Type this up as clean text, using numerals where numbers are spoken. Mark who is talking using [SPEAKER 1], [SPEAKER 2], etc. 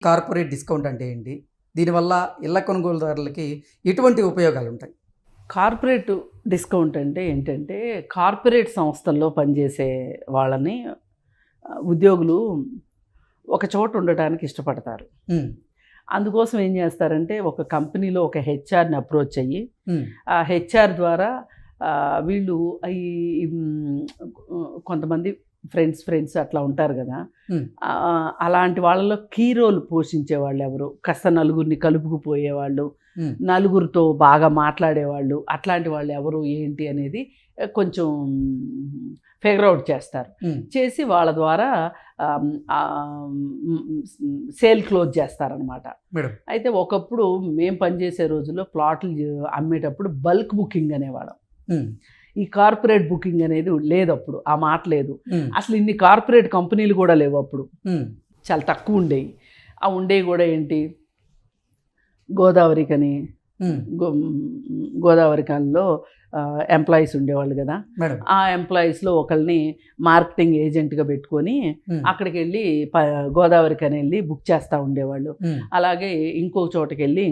[SPEAKER 1] Corporate discount అంటే ఏంటి? దీనివల్ల ఇళ్ల కొనుగోలుదారులకి ఎటువంటి ఉపయోగాలుంటాయి?
[SPEAKER 2] కార్పొరేట్ డిస్కౌంట్ అంటే ఏంటంటే, కార్పొరేట్ సంస్థల్లో పనిచేసే వాళ్ళని ఉద్యోగులు ఒక చోట ఉండటానికి ఇష్టపడతారు.
[SPEAKER 1] హ్మ్.
[SPEAKER 2] అందుకోసం ఏం చేస్తారంటే, ఒక కంపెనీలో ఒక హెచ్ఆర్‌ని అప్రోచ్ అయ్యి,
[SPEAKER 1] హ్మ్.
[SPEAKER 2] ఆ హెచ్ఆర్ ద్వారా వీళ్ళు ఈ కొంతమంది ఫ్రెండ్స్ అట్లా ఉంటారు కదా.
[SPEAKER 1] హ్మ్.
[SPEAKER 2] అలాంటి వాళ్ళలో కీ రోల్ పోషించే వాళ్ళు ఎవరు, కాస్త నలుగురిని కలుపుకుపోయేవాళ్ళు,
[SPEAKER 1] హ్మ్.
[SPEAKER 2] నలుగురితో బాగా మాట్లాడేవాళ్ళు, అట్లాంటి వాళ్ళు ఎవరు ఏంటి అనేది కొంచెం ఫిగర్ అవుట్ చేస్తారు.
[SPEAKER 1] హ్మ్.
[SPEAKER 2] చేసి వాళ్ళ ద్వారా సేల్ క్లోజ్ చేస్తారనమాట.
[SPEAKER 1] మేడం.
[SPEAKER 2] అయితే ఒకప్పుడు మేము పనిచేసే రోజుల్లో ప్లాట్లు అమ్మేటప్పుడు బల్క్ బుకింగ్ అనేవాళ్ళం.
[SPEAKER 1] హ్మ్.
[SPEAKER 2] ఈ కార్పొరేట్ బుకింగ్ అనేది లేదు, అప్పుడు ఆ మాట లేదు.
[SPEAKER 1] హ్మ్.
[SPEAKER 2] అసలు ఇన్ని కార్పొరేట్ కంపెనీలు కూడా లేవు అప్పుడు,
[SPEAKER 1] హ్మ్.
[SPEAKER 2] చాలా తక్కువ ఉండేవి. ఆ ఉండేవి కూడా ఏంటి, గోదావరికని,
[SPEAKER 1] హ్మ్.
[SPEAKER 2] గోదావరికన్లో ఎంప్లాయీస్ ఉండేవాళ్ళు కదా.
[SPEAKER 1] మేడం.
[SPEAKER 2] ఆ ఎంప్లాయీస్లో ఒకరిని మార్కెటింగ్ ఏజెంట్గా పెట్టుకొని
[SPEAKER 1] హ్మ్.
[SPEAKER 2] అక్కడికి వెళ్ళి గోదావరికని వెళ్ళి బుక్ చేస్తూ ఉండేవాళ్ళు.
[SPEAKER 1] హ్మ్.
[SPEAKER 2] అలాగే ఇంకో చోటకి వెళ్ళి